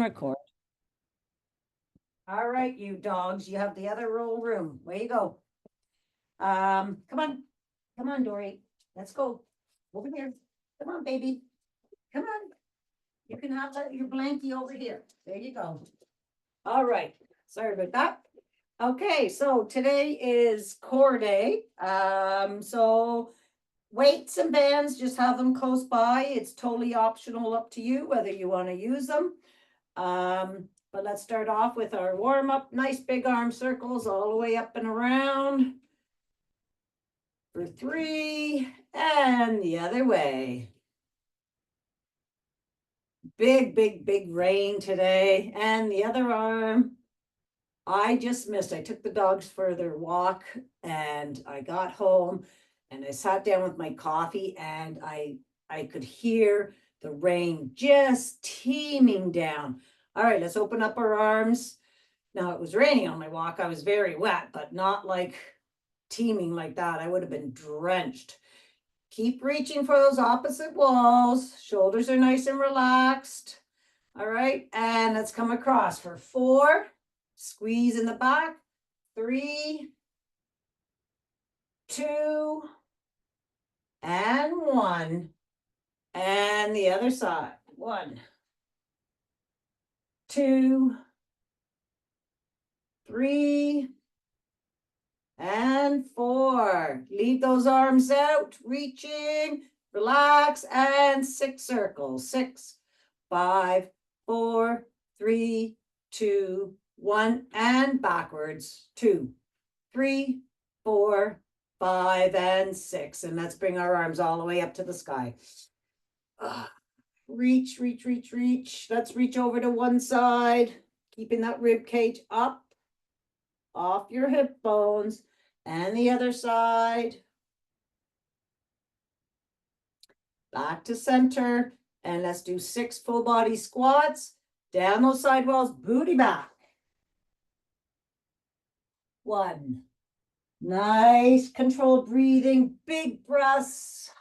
record. All right, you dogs, you have the other room. Where you go? Come on. Come on, Dory. Let's go. Over here. Come on, baby. Come on. You can have your blankie over here. There you go. All right. Sorry about that. Okay, so today is core day. So weights and bands, just have them close by. It's totally optional, up to you whether you want to use them. But let's start off with our warm up. Nice big arm circles all the way up and around. For 3 and the other way. Big rain today. And the other arm. I just missed. I took the dogs for their walk and I got home and I sat down with my coffee and I could hear the rain just teeming down. All right, let's open up our arms. Now it was raining on my walk. I was very wet, but not like teeming like that. I would have been drenched. Keep reaching for those opposite walls. Shoulders are nice and relaxed. All right, and let's come across for 4. Squeeze in the back. 3, 2, and 1. And the other side. 1, 2, 3, and 4. Leave those arms out, reaching, relax, and 6 circles. 6, 5, 4, 3, 2, 1, and backwards. 2, 3, 4, 5, and 6. And let's bring our arms all the way up to the sky. Reach. Let's reach over to one side, keeping that rib cage up, off your hip bones, and the other side. Back to center, and let's do 6 full body squats. Down those side walls, booty back. 1. Nice controlled breathing, big breaths.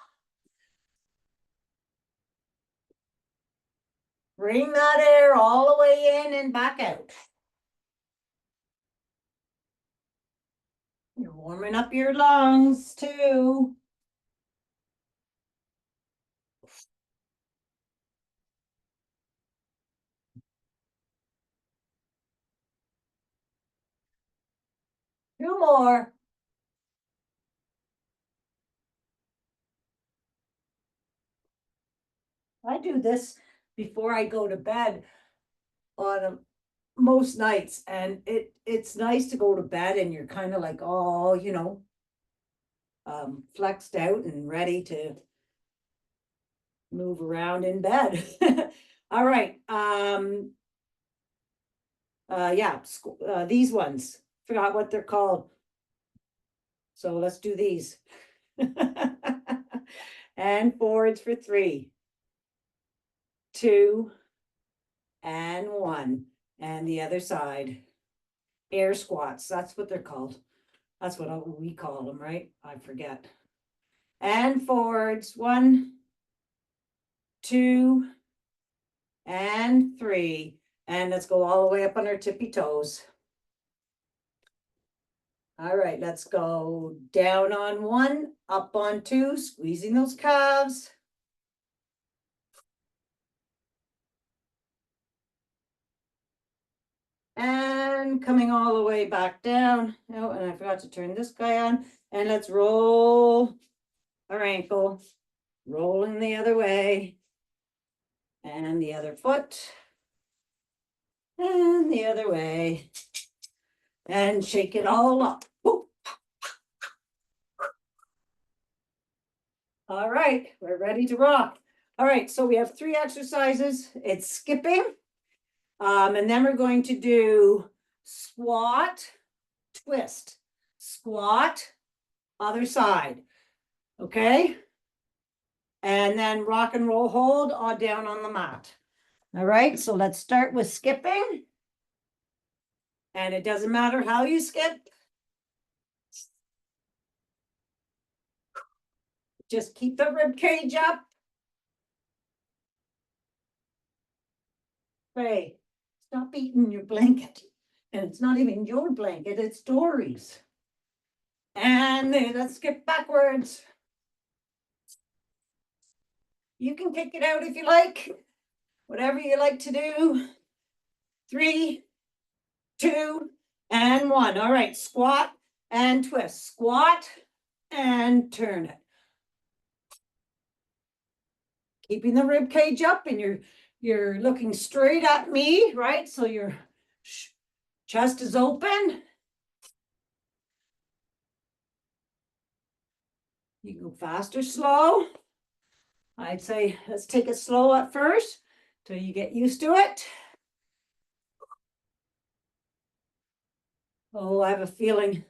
Bring that air all the way in and back out. You're warming up your lungs too. Two more. I do this before I go to bed on most nights, and it's nice to go to bed and you're kind of like, oh, flexed out and ready to move around in bed. All right. These ones, forgot what they're called. So let's do these. And forwards for 3, 2, and 1. And the other side. Air squats, that's what they're called. That's what we call them, right? I forget. And forwards, 1, 2, and 3. And let's go all the way up on our tippy toes. All right, let's go down on 1, up on 2, squeezing those calves. And coming all the way back down. Oh, and I forgot to turn this guy on. And let's roll our ankle, rolling the other way. And the other foot. And the other way. And shake it all up. Woo. All right, we're ready to rock. All right, so we have 3 exercises. It's skipping. And then we're going to do squat, twist, squat, other side. Okay? And then rock and roll hold all down on the mat. All right, so let's start with skipping. And it doesn't matter how you skip. Just keep the rib cage up. 3, Stop eating your blanket. And it's not even your blanket, it's Dory's. And then let's skip backwards. You can kick it out if you like. Whatever you like to do. 3, 2, and 1. All right, squat and twist. Squat and turn it. Keeping the rib cage up, and you're looking straight at me, right? So your chest is open. You can go fast or slow. I'd say let's take it slow at first till you get used to it. Oh, I have a feeling.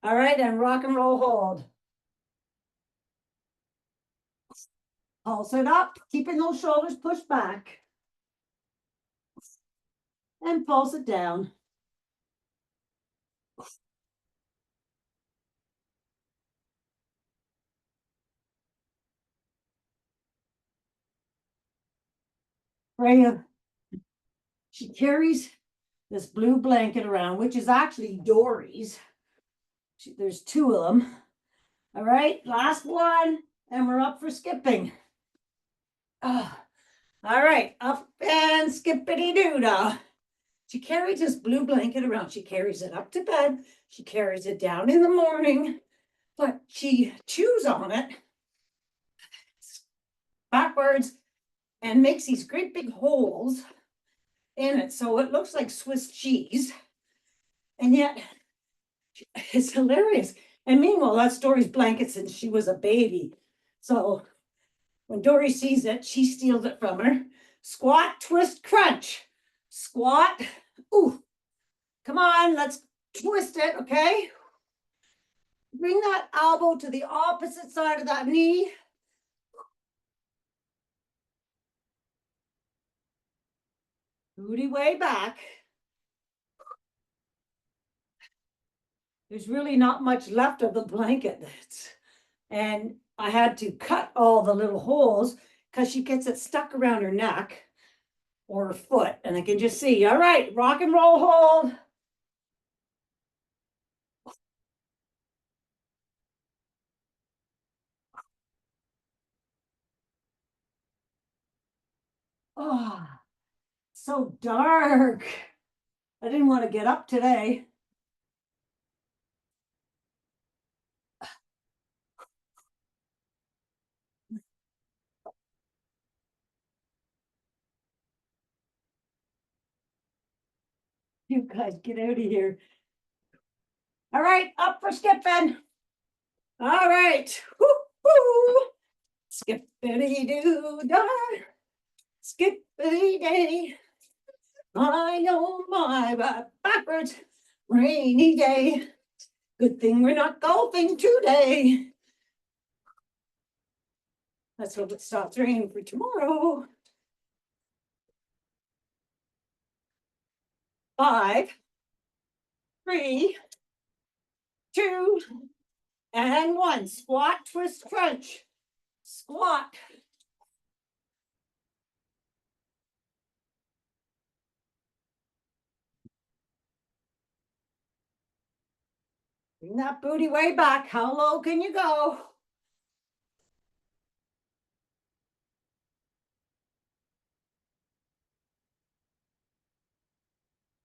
All right, and rock and roll hold. Pulse it up, keeping those shoulders pushed back. And pulse it down. Freya, she carries this blue blanket around, which is actually Dory's. There's 2 of them. All right, last one, and we're up for skipping. All right, up and skippity doo-dah. She carries this blue blanket around. She carries it up to bed. She carries it down in the morning, but she chews on it backwards and makes these great big holes in it. So it looks like Swiss cheese. And yet it's hilarious. And meanwhile, that's Dory's blanket since she was a baby. So when Dory sees it, she steals it from her. Squat, twist, crunch. Squat. Ooh, come on, let's twist it, okay? Bring that elbow to the opposite side of that knee. Booty way back. There's really not much left of the blanket. And I had to cut all the little holes because she gets it stuck around her neck or her foot. And I can just see, all right, rock and roll hold. Oh, so dark. I didn't want to get up today. You guys get out of here. All right, up for skipping. All right. Woo-hoo. Skippity doo dah. Skippity day. I oh my backwards. Rainy day. Good thing we're not golfing today. Let's hope it stops raining for tomorrow. 5, 3, 2, and 1. Squat, twist, crunch. Squat. Bring that booty way back. How low can you go?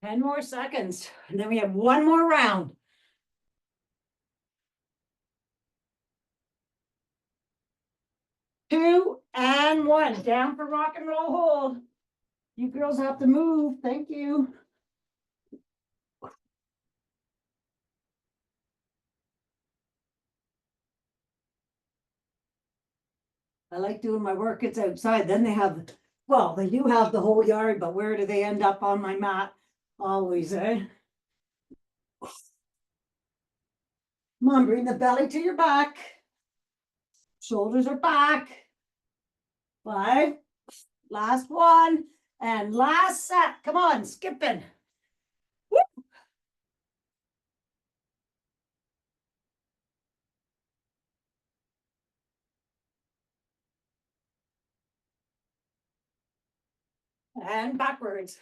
Ten more seconds. And then we have one more round. 2 and 1. Down for rock and roll hold. You girls have to move. Thank you. I like doing my workouts outside. Then they have, well, they do have the whole yard, but where do they end up on my mat? Always, eh? Come on, bring the belly to your back. Shoulders are back. 5, last one, and last set. Come on, skipping. Woo. And backwards.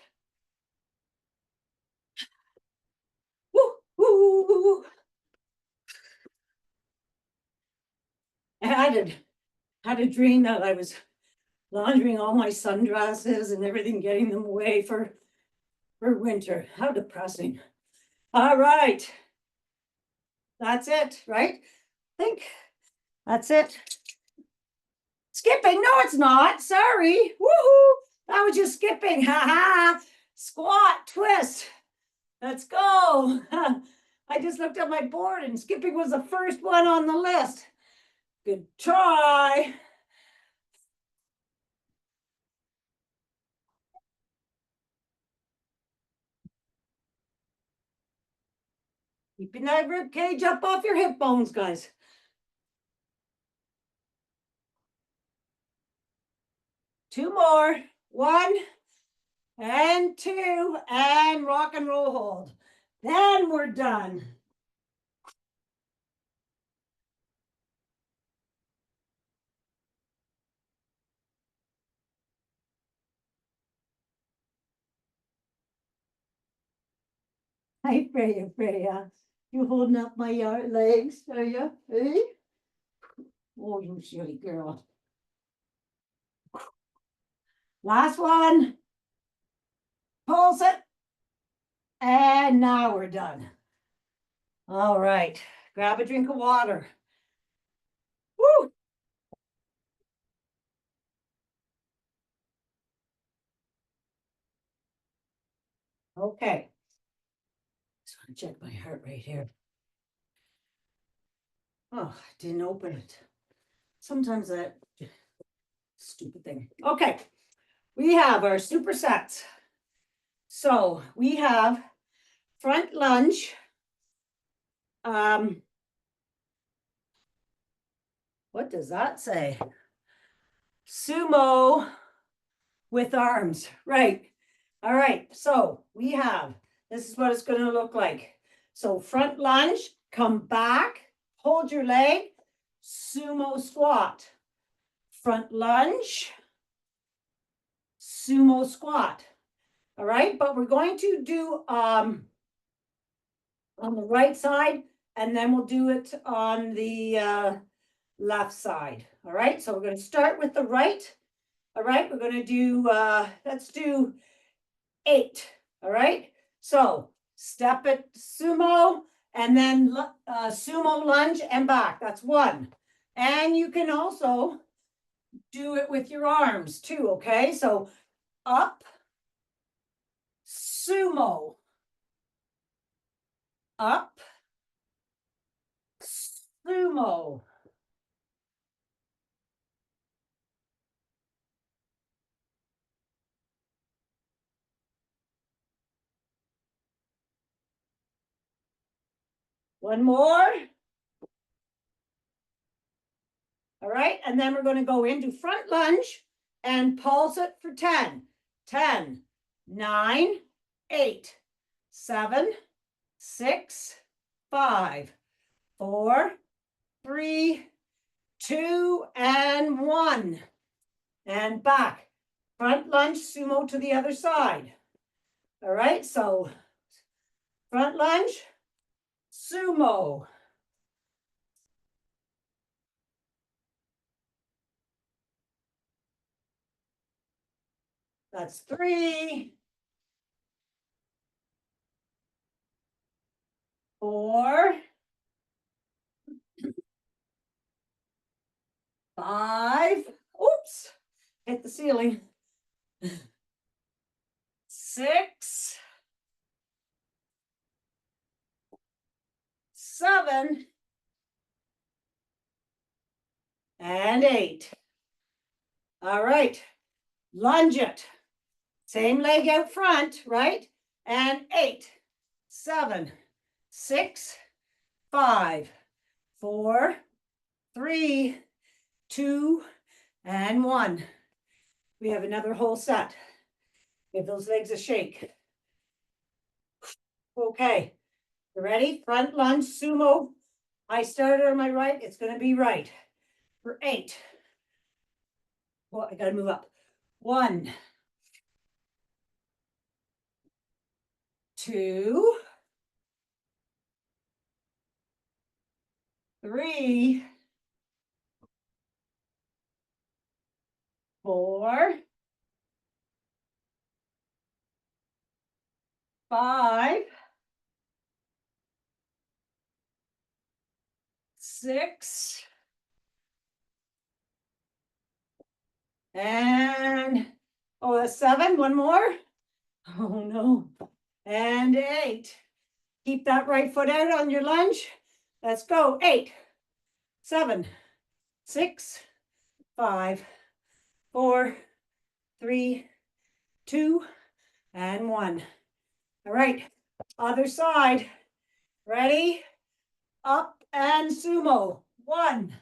Woo, woo, woo, woo. And I had a dream that I was laundering all my sundresses and everything, getting them away for winter. How depressing. All right. That's it, right? I think that's it. Skipping. No, it's not. Sorry. Woohoo. That was just skipping. Ha ha. Squat, twist. Let's go. I just looked at my board and skipping was the first one on the list. Good try. Keeping that rib cage up off your hip bones, guys. Two more. One and two and rock and roll hold. Then we're done. Hi, Freya, Freya. You holding up my legs, are you? Eh? Oh, you silly girl. Last one. Pulse it. And now we're done. All right. Grab a drink of water. Woo! Okay. Just want to check my heart rate here. Oh, I didn't open it. Sometimes that stupid thing. Okay. We have our supersets. So we have front lunge. What does that say? Sumo with arms, right? All right, so we have, this is what it's going to look like. So front lunge, come back, hold your leg, sumo squat. Front lunge, sumo squat. All right, but we're going to do on the right side, and then we'll do it on the left side. All right, so we're going to start with the right. All right, we're going to do, let's do 8. All right, so step it sumo, and then sumo lunge and back. That's 1. And you can also do it with your arms too, okay? So up, sumo, up, sumo. One more. All right, and then we're going to go into front lunge and pulse it for 10. 10, 9, 8, 7, 6, 5, 4, 3, 2, and 1. And back. Front lunge, sumo to the other side. All right, so front lunge, sumo. That's 3, 4, 5. Oops, hit the ceiling. 6, 7, and 8. All right, lunge it. Same leg out front, right? And 8, 7, 6, 5, 4, 3, 2, and 1. We have another whole set. Give those legs a shake. Okay, you ready? Front lunge, sumo. I started on my right, it's going to be right. For 8. Well, I got to move up. 1, 2, 3, 4, 5, 6, and oh, that's 7. One more. Oh no. And 8. Keep that right foot out on your lunge. Let's go. 8, 7, 6, 5, 4, 3, 2, and 1. All right. Other side. Ready? Up and sumo. 1,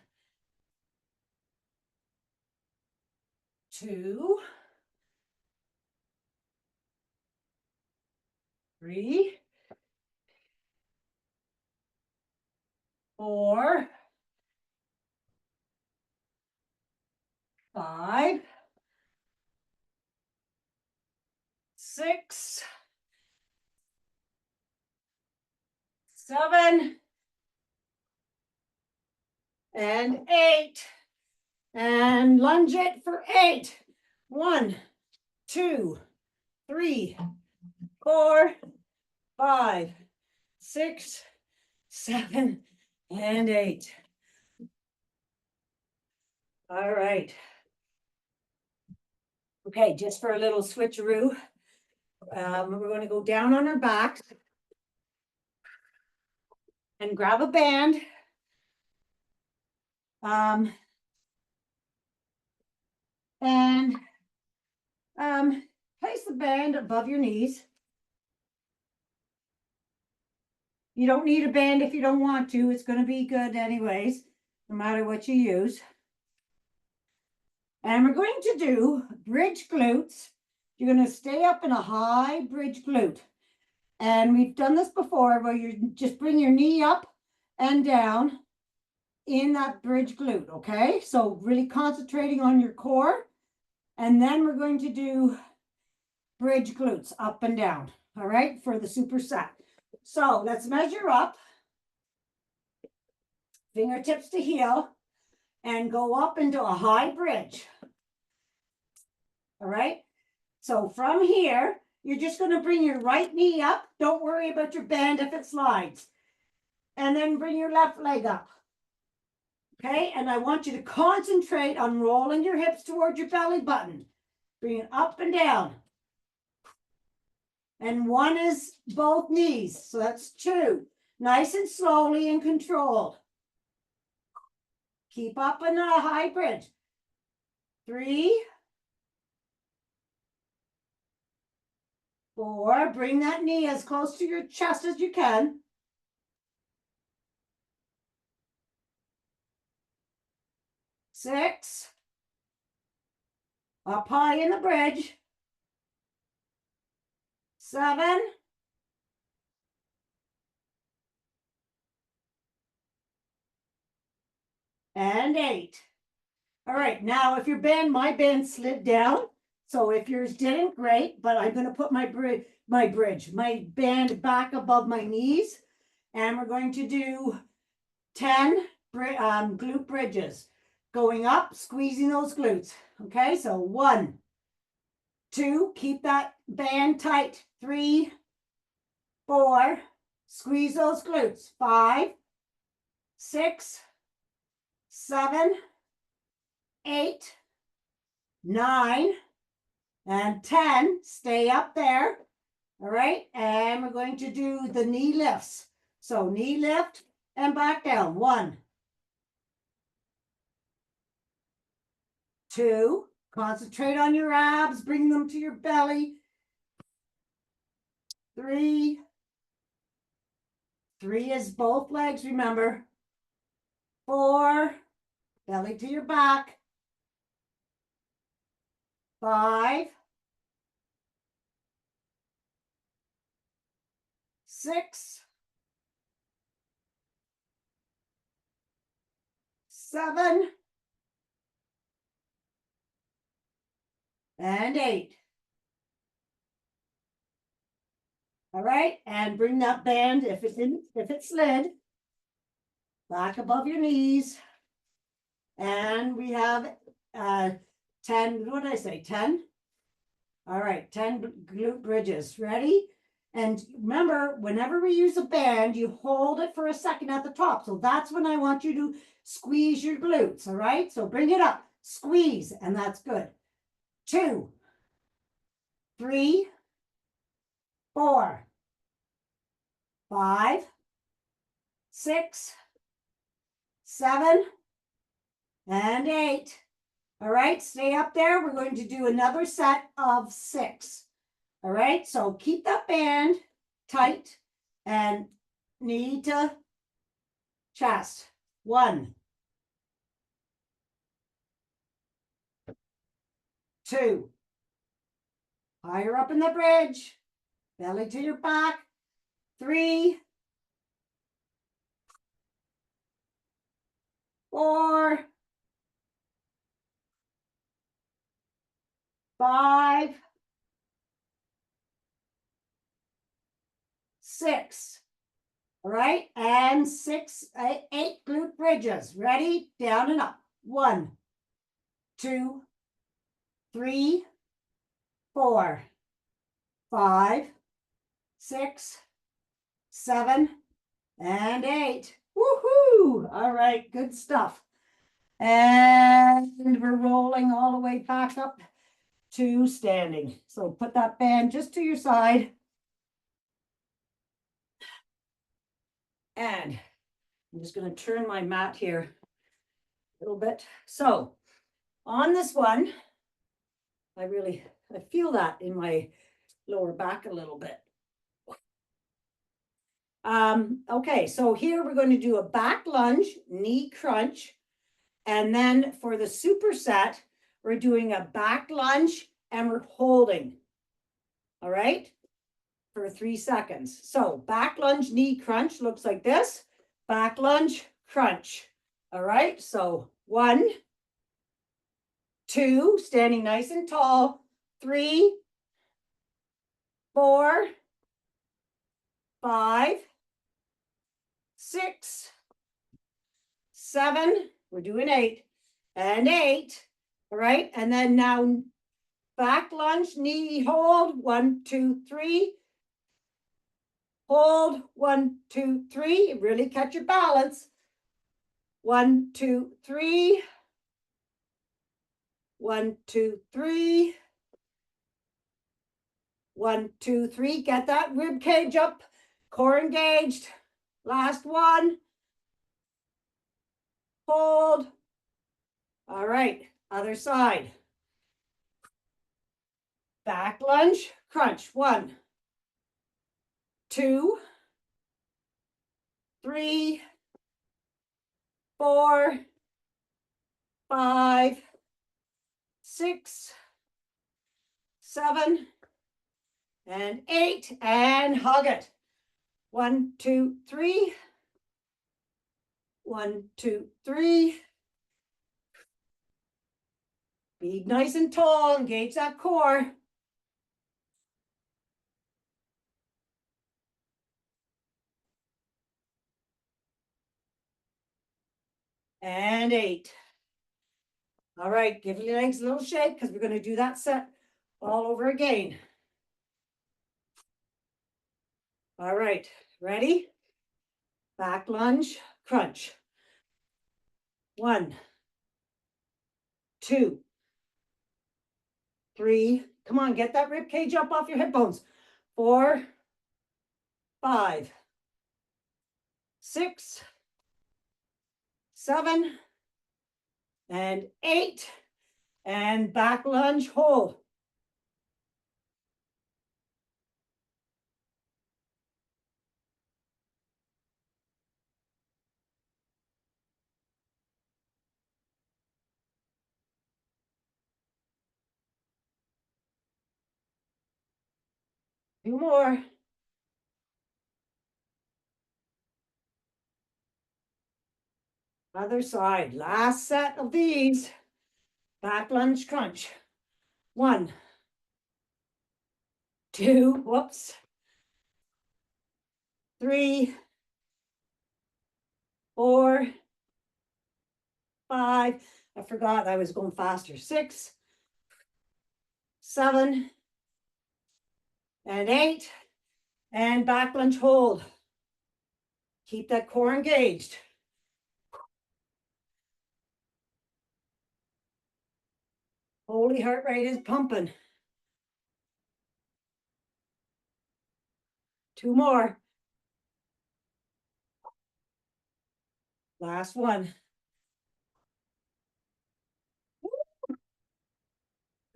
2, 3, 4, 5, 6, 7, and 8. And lunge it for 8. 1, 2, 3, 4, 5, 6, 7, and 8. All right. Okay, just for a little switcheroo, we're going to go down on our backs and grab a band. And place the band above your knees. You don't need a band if you don't want to. It's going to be good anyways, no matter what you use. And we're going to do bridge glutes. You're going to stay up in a high bridge glute. And we've done this before where you just bring your knee up and down in that bridge glute, okay? So really concentrating on your core. And then we're going to do bridge glutes up and down, all right, for the superset. So let's measure up, fingertips to heel, and go up into a high bridge, all right? So from here, you're just going to bring your right knee up. Don't worry about your band if it slides. And then bring your left leg up. Okay, and I want you to concentrate on rolling your hips towards your belly button. Bring it up and down. And 1 is both knees, so that's 2. Nice and slowly and controlled. Keep up in a high bridge. 3, 4, bring that knee as close to your chest as you can. 6, up high in the bridge. 7, and 8. All right, now if your band, my band slid down. So if yours didn't, great, but I'm going to put my band back above my knees. And we're going to do 10 glute bridges. Going up, squeezing those glutes. Okay, so 1, 2, keep that band tight. 3, 4, squeeze those glutes. 5, 6, 7, 8, 9, and 10. Stay up there. All right, and we're going to do the knee lifts. So knee lift and back down. 1, 2, concentrate on your abs, bring them to your belly. 3, 3 is both legs, remember. 4, belly to your back. 5, 6, 7, and 8. All right, and bring that band, if it slid, back above your knees. And we have 10, what did I say, 10? All right, 10 glute bridges. Ready? And remember, whenever we use a band, you hold it for a second at the top. So that's when I want you to squeeze your glutes, all right? So bring it up, squeeze, and that's good. 2, 3, 4, 5, 6, 7, and 8. All right, stay up there. We're going to do another set of 6. All right, so keep that band tight and knee to chest. 1, 2, higher up in the bridge, belly to your back. 3, 4, 5, 6. All right, and 6, 8 glute bridges. Ready? Down and up. 1, 2, 3, 4, 5, 6, 7, and 8. Woohoo! All right, good stuff. And we're rolling all the way back up to standing. So put that band just to your side. And I'm just going to turn my mat here a little bit. So on this one, I feel that in my lower back a little bit. Okay, so here we're going to do a back lunge, knee crunch. And then for the superset, we're doing a back lunge and we're holding. All right, for 3 seconds. So back lunge, knee crunch looks like this. Back lunge, crunch. All right, so 1, 2, standing nice and tall. 3, 4, 5, 6, 7, we're doing 8, and 8. All right, and then now back lunge, knee hold. 1, 2, 3. Hold. 1, 2, 3. Really catch your balance. 1, 2, 3. 1, 2, 3. 1, 2, 3. Get that rib cage up. Core engaged. Last one. Hold. All right. Other side. Back lunge. Crunch. 1, 2, 3, 4, 5, 6, 7, and 8. And hug it. 1, 2, 3. 1, 2, 3. Be nice and tall. Engage that core. And 8. All right, give your legs a little shake because we're going to do that set all over again. All right, ready? Back lunge, crunch. 1, 2, 3. Come on, get that rib cage up off your hip bones. 4, 5, 6, 7, and 8. And back lunge, hold. Two more. Other side. Last set of these. Back lunge crunch. 1, 2, whoops. 3, 4, 5. I forgot I was going faster. 6, 7, and 8. And back lunge hold. Keep that core engaged. Holy heart rate is pumping. 2 more. Last one.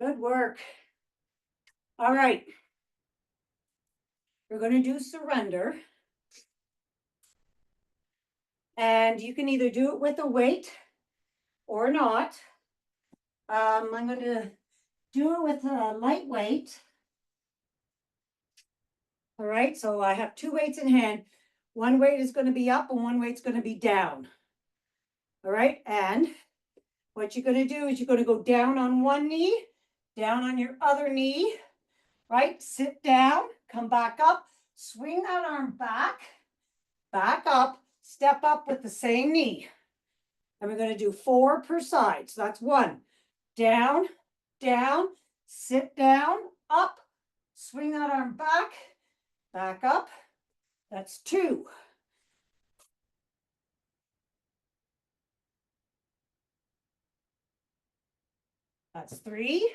Good work. All right. We're going to do surrender. And you can either do it with a weight or not. I'm going to do it with a lightweight. All right, so I have 2 weights in hand. One weight is going to be up and one weight's going to be down. All right, and what you're going to do is you're going to go down on one knee, down on your other knee, right? Sit down, come back up, swing that arm back, back up, step up with the same knee. And we're going to do 4 per side. So that's 1, down, down, sit down, up, swing that arm back, back up. That's 2. That's 3.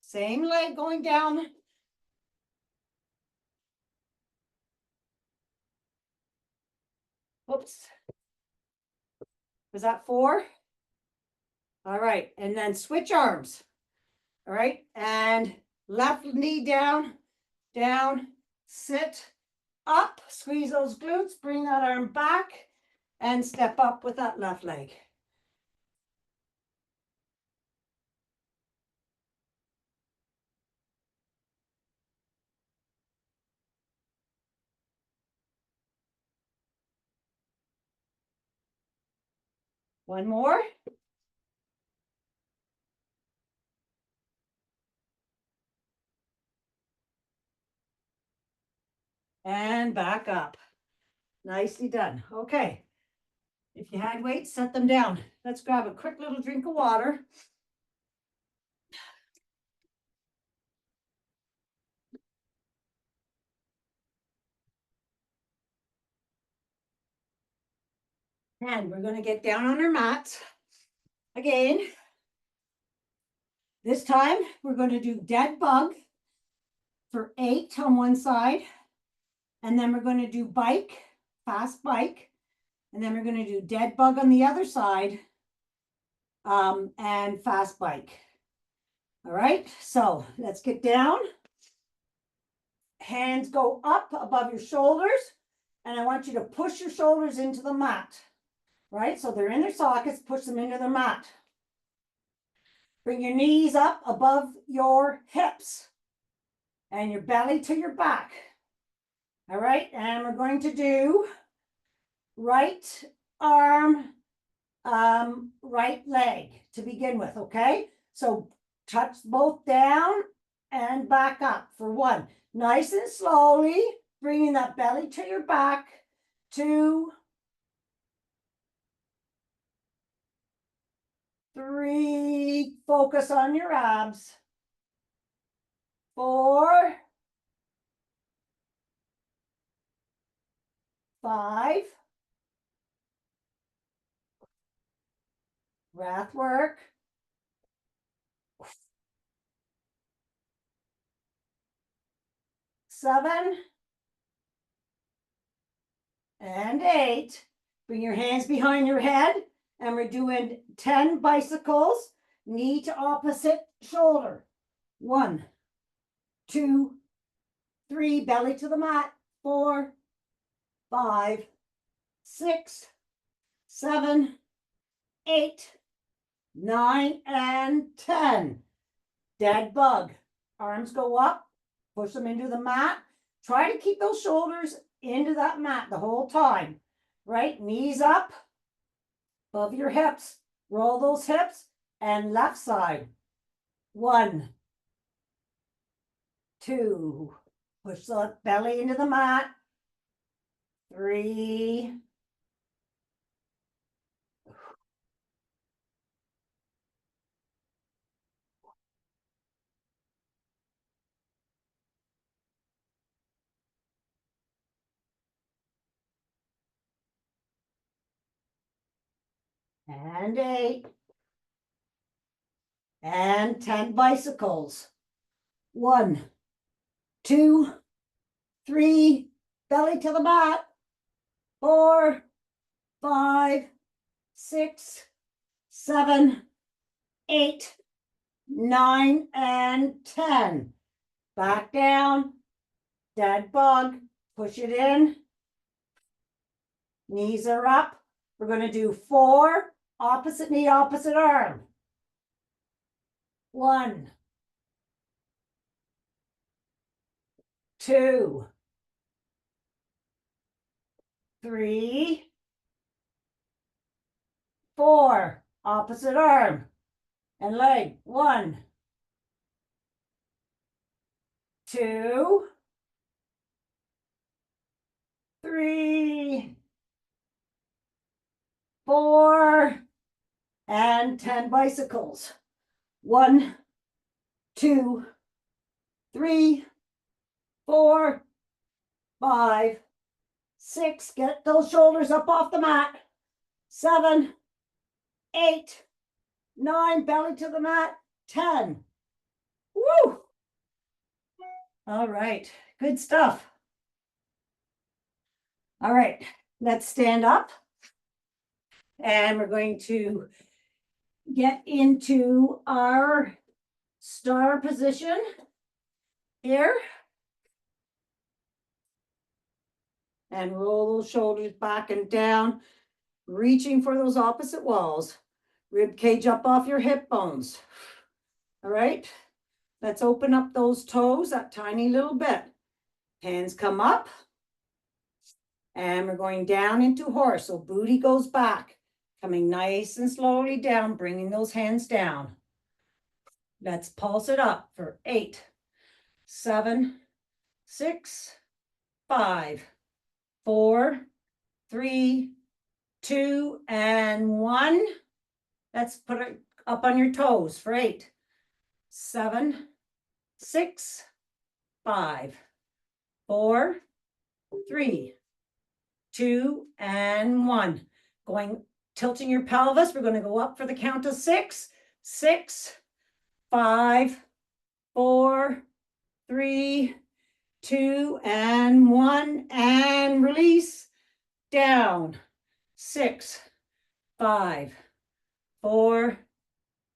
Same leg going down. Oops. Was that 4? All right. And then switch arms. All right. And left knee down, down, sit, up, squeeze those glutes, bring that arm back, and step up with that left leg. One more. And back up. Nicely done. Okay. If you had weights, set them down. Let's grab a quick little drink of water. And we're going to get down on our mats again. This time we're going to do dead bug for 8 on one side. And then we're going to do bike, fast bike. And then we're going to do dead bug on the other side and fast bike. All right, so let's get down. Hands go up above your shoulders. And I want you to push your shoulders into the mat. Right, so they're in their sockets, push them into the mat. Bring your knees up above your hips and your belly to your back. All right, and we're going to do right arm, right leg to begin with, okay? So touch both down and back up for 1. Nice and slowly, bringing that belly to your back. 2, 3, focus on your abs. 4, 5, breath work. 7, and 8. Bring your hands behind your head, and we're doing 10 bicycles, knee to opposite shoulder. 1, 2, 3, belly to the mat. 4, 5, 6, 7, 8, 9, and 10. Dead bug. Arms go up, push them into the mat. Try to keep those shoulders into that mat the whole time. Right? Knees up above your hips. Roll those hips. And left side. 1, 2. Push the belly into the mat. 3, and 8, and 10 bicycles. 1, 2, 3, belly to the mat. 4, 5, 6, 7, 8, 9, and 10. Back down, dead bug, push it in. Knees are up. We're going to do 4, opposite knee, opposite arm. 1, 2, 3, 4, opposite arm and leg. 1, 2, 3, 4, and 10 bicycles. 1, 2, 3, 4, 5, 6. Get those shoulders up off the mat. 7, 8, 9, belly to the mat. 10. Woo! All right, good stuff. All right, let's stand up. And we're going to get into our star position here. And roll those shoulders back and down, reaching for those opposite walls. Rib cage up off your hip bones. All right, let's open up those toes that tiny little bit. Hands come up. And we're going down into horse. So booty goes back, coming nice and slowly down, bringing those hands down. Let's pulse it up for 8, 7, 6, 5, 4, 3, 2, and 1. Let's put it up on your toes for 8, 7, 6, 5, 4, 3, 2, and 1. Going, tilting your pelvis. We're going to go up for the count of 6, 6, 5, 4, 3, 2, and 1, and release. Down. 6, 5, 4,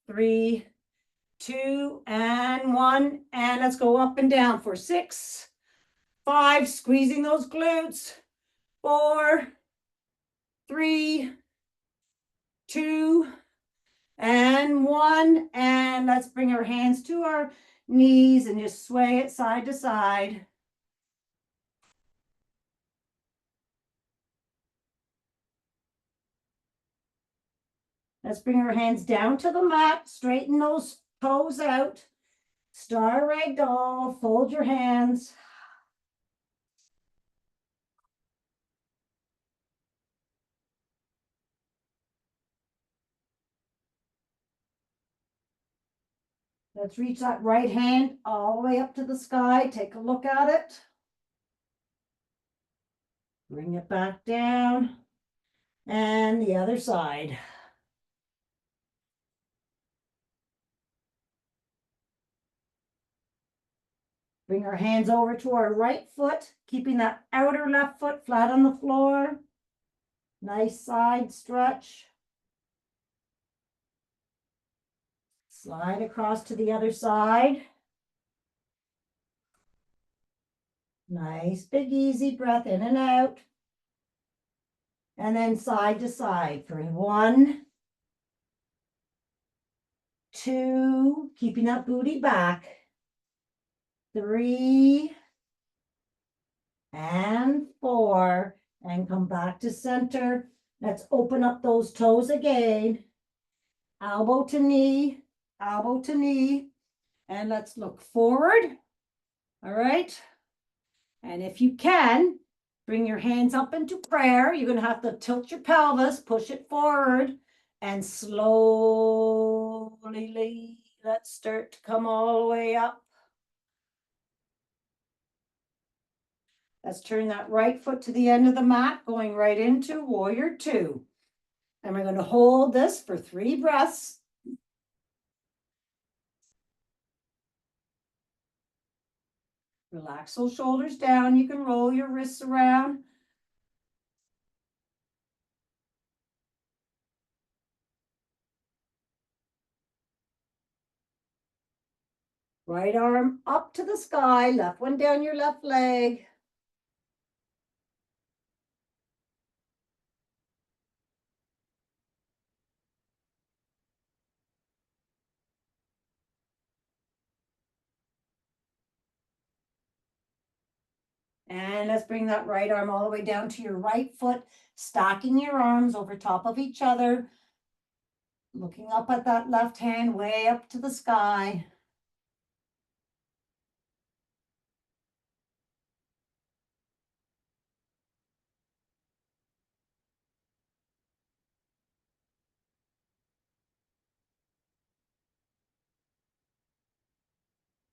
3, 2, and 1. And let's go up and down for 6, 5, squeezing those glutes. 4, 3, 2, and 1. And let's bring our hands to our knees and just sway it side to side. Let's bring our hands down to the mat, straighten those toes out. Star ragdoll, fold your hands. Let's reach that right hand all the way up to the sky. Take a look at it. Bring it back down. And the other side. Bring our hands over to our right foot, keeping that outer left foot flat on the floor. Nice side stretch. Slide across to the other side. Nice, big, easy breath in and out. And then side to side for 1, 2, keeping that booty back. 3, and 4, and come back to center. Let's open up those toes again. Elbow to knee, and let's look forward. All right. And if you can, Bring your hands up into prayer. You're going to have to tilt your pelvis, push it forward, and slowly let's start to come all the way up. Let's turn that right foot to the end of the mat, going right into warrior two. And we're going to hold this for 3 breaths. Relax those shoulders down. You can roll your wrists around. Right arm up to the sky, left one down your left leg. And let's bring that right arm all the way down to your right foot, stacking your arms over top of each other, looking up at that left hand way up to the sky.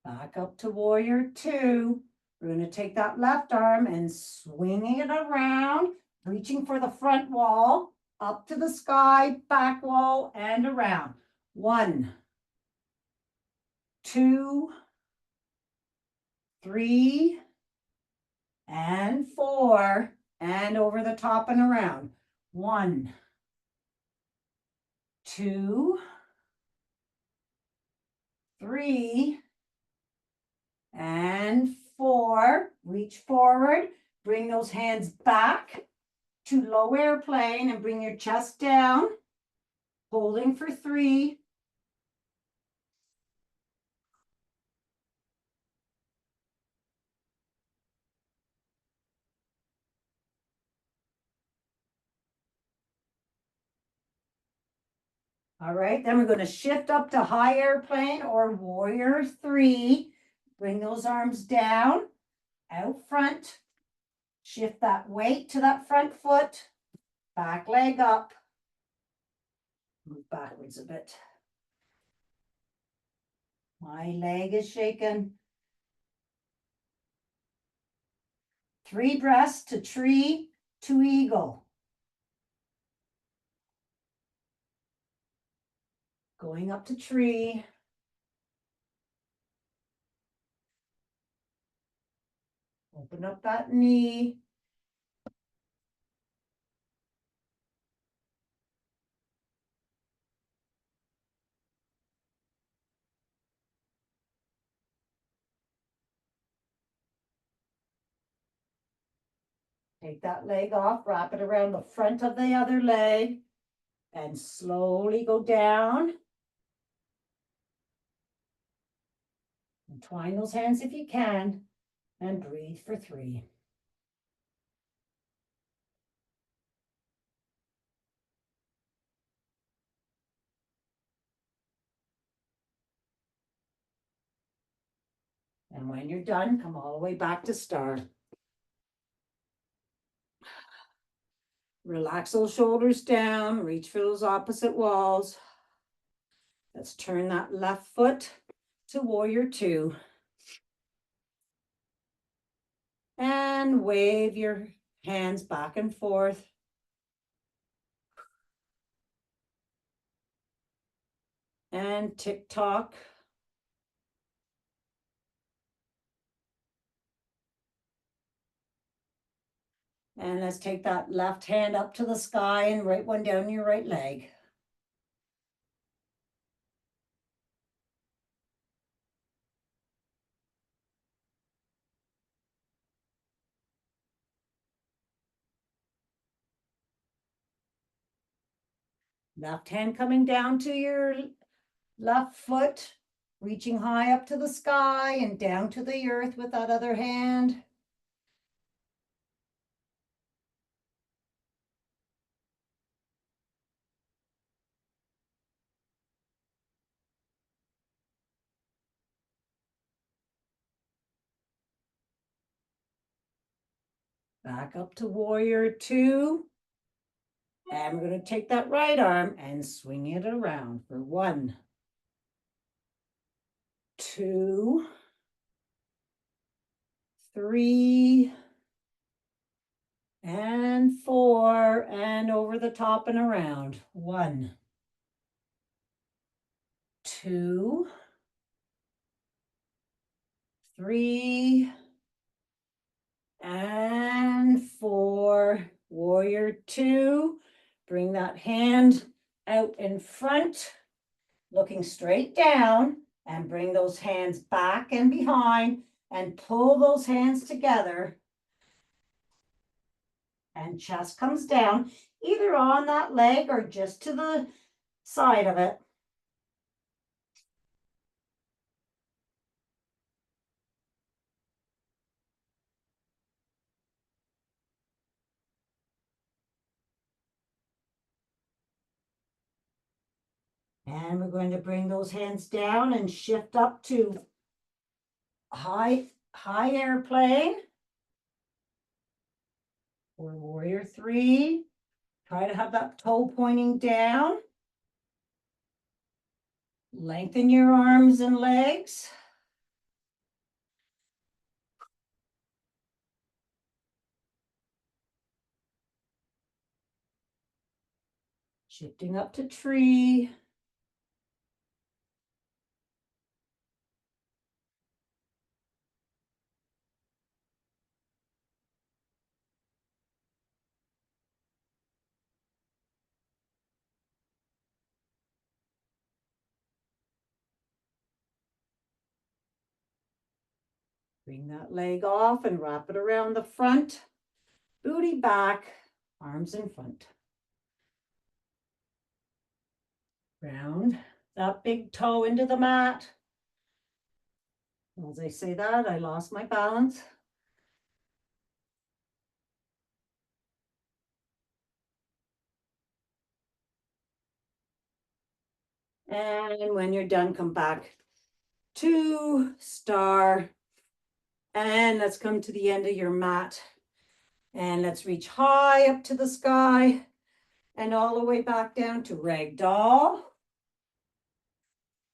Back up to warrior two. We're going to take that left arm and swinging it around, reaching for the front wall, up to the sky, back wall, and around. 1, 2, 3, and 4, and over the top and around. 1, 2, 3, and 4. Reach forward, bring those hands back to low airplane and bring your chest down, holding for 3. All right, then we're going to shift up to high airplane or warrior 3. Bring those arms down, out front. Shift that weight to that front foot, back leg up. Move backwards a bit. My leg is shaking. 3 breaths to tree to eagle. Going up to tree. Open up that knee. Take that leg off, wrap it around the front of the other leg, and slowly go down. Entwine those hands if you can, and breathe for 3. And when you're done, come all the way back to start. Relax those shoulders down, reach for those opposite walls. Let's turn that left foot to warrior 2. And wave your hands back and forth. And tick tock. And let's take that left hand up to the sky and right one down your right leg. Left hand coming down to your left foot, reaching high up to the sky and down to the earth with that other hand. Back up to warrior two. And we're going to take that right arm and swing it around for 1, 2, 3, and 4, and over the top and around. 1, 2, 3, and 4. Warrior two. Bring that hand out in front, looking straight down, and bring those hands back and behind, and pull those hands together. And chest comes down, either on that leg or just to the side of it. And we're going to bring those hands down and shift up to high airplane for warrior three. Try to have that toe pointing down. Lengthen your arms and legs. Shifting up to tree. Bring that leg off and wrap it around the front. Booty back, arms in front. Round that big toe into the mat. As I say that, I lost my balance. And when you're done, come back to star. And let's come to the end of your mat. And let's reach high up to the sky and all the way back down to ragdoll.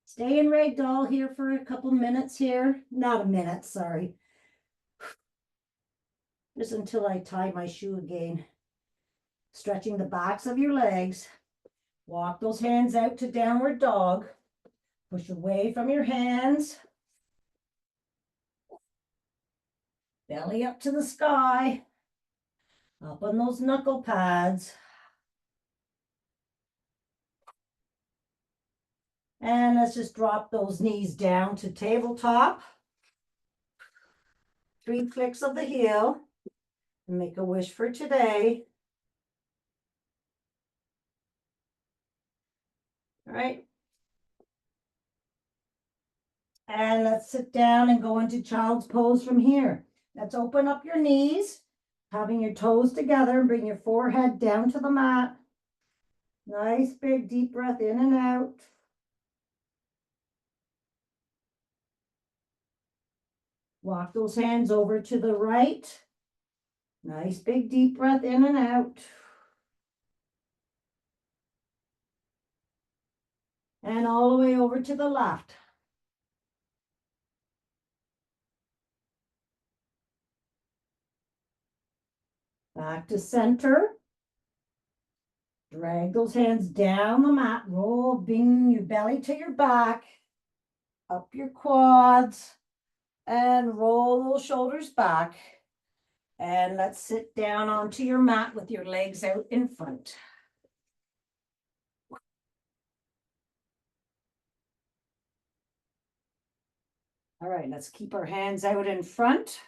Stay in ragdoll here for a couple minutes here. Not a minute, sorry. Just until I tie my shoe again. Stretching the backs of your legs. Walk those hands out to downward dog. Push away from your hands. Belly up to the sky. Up on those knuckle pads. And let's just drop those knees down to tabletop. 3 clicks of the heel. And make a wish for today. All right. And let's sit down and go into child's pose from here. Let's open up your knees, having your toes together, and bring your forehead down to the mat. Nice big deep breath in and out. Walk those hands over to the right. Nice big deep breath in and out. And all the way over to the left. Back to center. Drag those hands down the mat. Roll, bring your belly to your back. Up your quads. And roll those shoulders back. And let's sit down onto your mat with your legs out in front. All right, let's keep our hands out in front.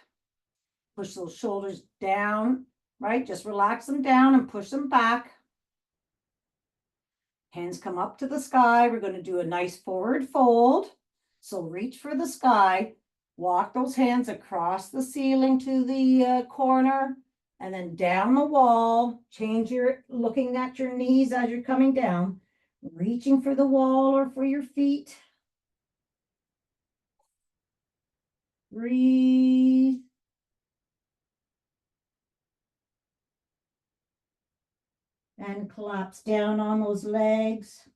Push those shoulders down, right? Just relax them down and push them back. Hands come up to the sky. We're going to do a nice forward fold. So reach for the sky. Walk those hands across the ceiling to the corner and then down the wall. Change your looking at your knees as you're coming down. Reaching for the wall or for your feet. Breathe. and collapse down on those legs.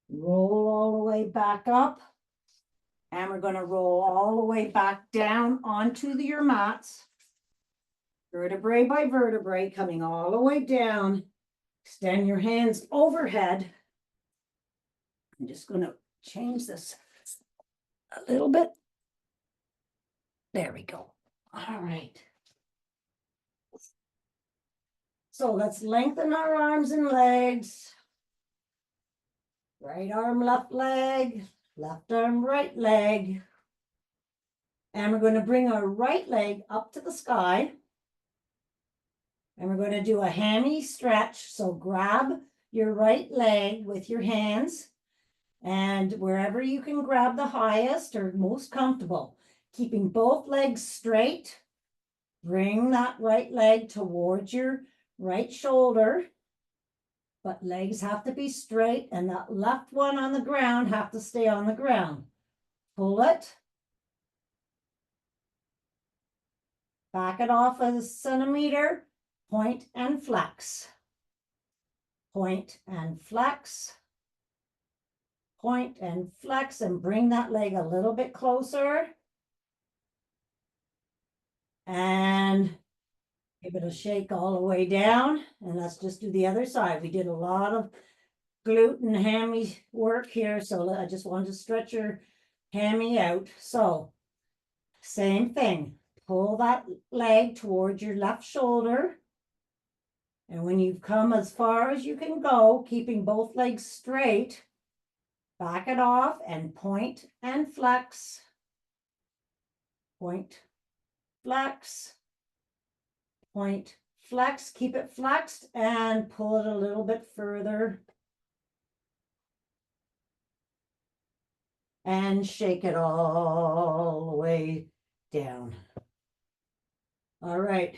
Roll all the way back up. And we're going to roll all the way back down onto your mats. Vertebrae by vertebrae, coming all the way down. Extend your hands overhead. I'm just going to change this a little bit. There we go. All right. So let's lengthen our arms and legs. Right arm, left leg, left arm, right leg. And we're going to bring our right leg up to the sky. And we're going to do a hammy stretch. So grab your right leg with your hands. And wherever you can grab the highest or most comfortable, keeping both legs straight. Bring that right leg towards your right shoulder. But legs have to be straight, and that left one on the ground have to stay on the ground. Pull it. Back it off a centimeter. Point and flex. Point and flex. Point and flex, and bring that leg a little bit closer. And give it a shake all the way down. And let's just do the other side. We did a lot of glute and hammy work here, so I just wanted to stretch your hammy out. So same thing, pull that leg towards your left shoulder, and when you've come as far as you can go, keeping both legs straight, back it off and point and flex. Point, flex, point, flex. Keep it flexed and pull it a little bit further. And shake it all the way down. All right.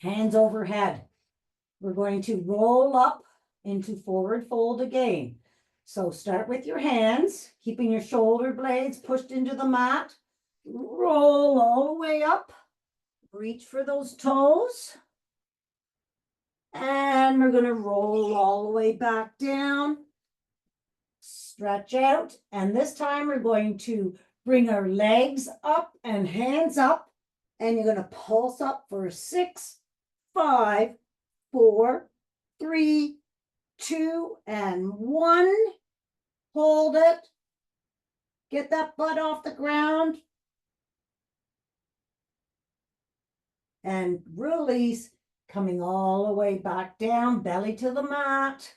Hands overhead. We're going to roll up into forward fold again. So start with your hands, keeping your shoulder blades pushed into the mat. Roll all the way up. Reach for those toes. And we're going to roll all the way back down. Stretch out, and this time we're going to bring our legs up and hands up, and you're going to pulse up for 6, 5, 4, 3, 2, and 1. Hold it. Get that butt off the ground. And release, coming all the way back down, belly to the mat.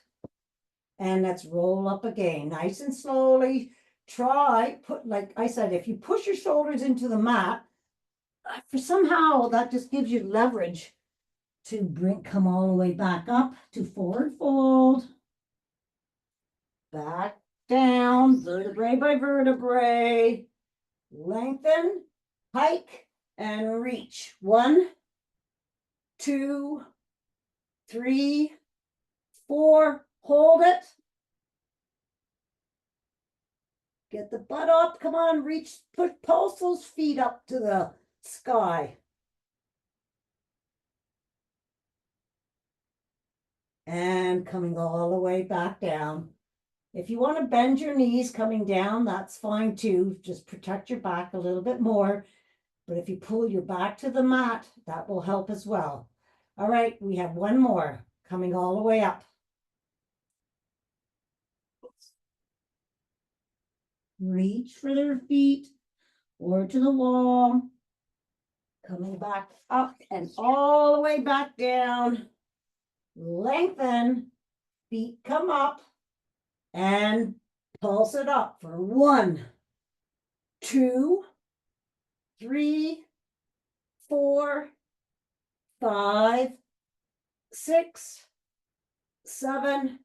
And let's roll up again, nice and slowly. Try, like I said, if you push your shoulders into the mat, for somehow that just gives you leverage to come all the way back up to forward fold. Back down, vertebrae by vertebrae. Lengthen, hike, and reach. 1, 2, 3, 4. Hold it. Get the butt up. Come on, reach, pulse those feet up to the sky. And coming all the way back down. If you want to bend your knees coming down, that's fine too. Just protect your back a little bit more. But if you pull your back to the mat, that will help as well. All right, we have one more coming all the way up. Reach for their feet or to the wall. Coming back up and all the way back down. Lengthen, feet come up, and pulse it up for 1, 2, 3, 4, 5, 6, 7,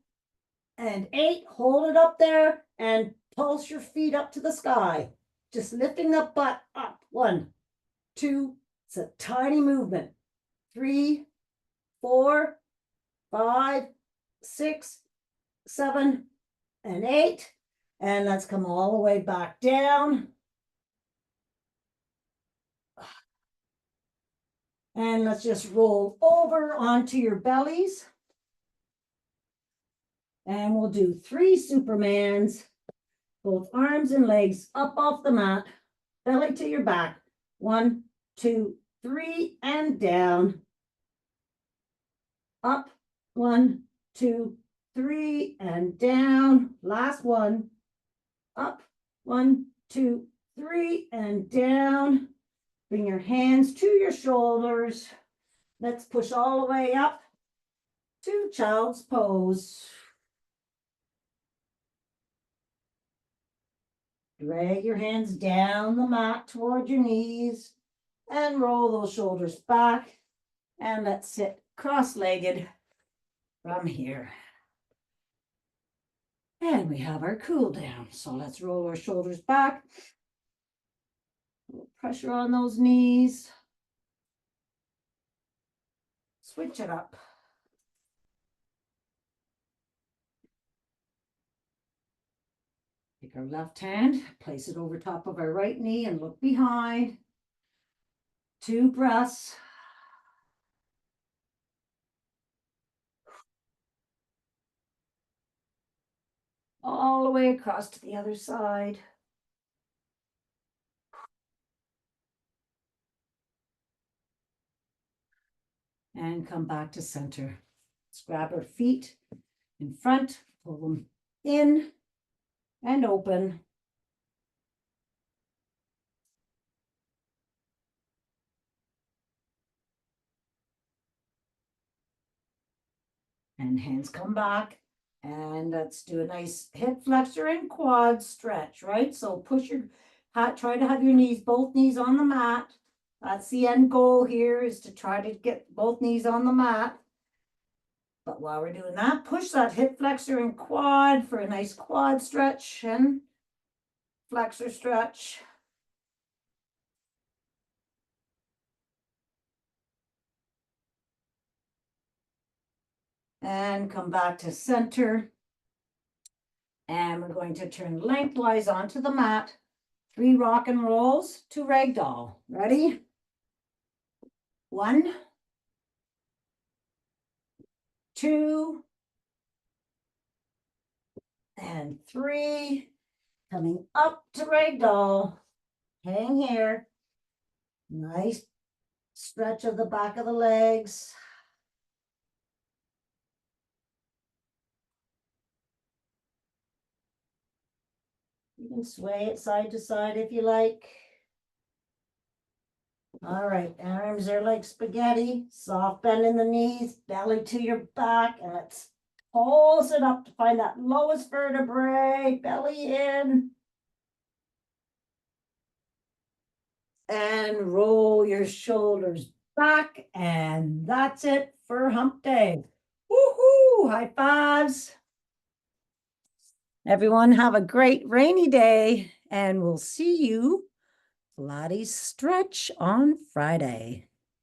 and 8. Hold it up there and pulse your feet up to the sky. Just lifting the butt up. 1, 2, it's a tiny movement. 3, 4, 5, 6, 7, and 8. And let's come all the way back down. And let's just roll over onto your bellies. And we'll do 3 Supermans, both arms and legs up off the mat, belly to your back. 1, 2, 3, and down. Up, 1, 2, 3, and down. Last one. Up, 1, 2, 3, and down. Bring your hands to your shoulders. Let's push all the way up to child's pose. Drag your hands down the mat toward your knees and roll those shoulders back. And let's sit cross-legged from here. And we have our cool down. So let's roll our shoulders back. A little pressure on those knees. Switch it up. Take our left hand, place it over top of our right knee and look behind. 2 breaths. All the way across to the other side. And come back to center. Let's grab our feet in front, pull them in and open. And hands come back. And let's do a nice hip flexor and quad stretch, right? So push your hat, try to have your knees, both knees on the mat. That's the end goal here, is to try to get both knees on the mat. But while we're doing that, push that hip flexor and quad for a nice quad stretch and flexor stretch. And come back to center. And we're going to turn lengthwise onto the mat. 3 rock and rolls to ragdoll. Ready? 1, 2, and 3. Coming up to ragdoll. Hang here. Nice stretch of the back of the legs. You can sway it side to side if you like. All right, arms are like spaghetti, soft bend in the knees, belly to your back, and let's pulse it up to find that lowest vertebrae, belly in. And roll your shoulders back, and that's it for hump day. Woohoo! High fives. Everyone have a great rainy day, and we'll see you Pilates stretch on Friday.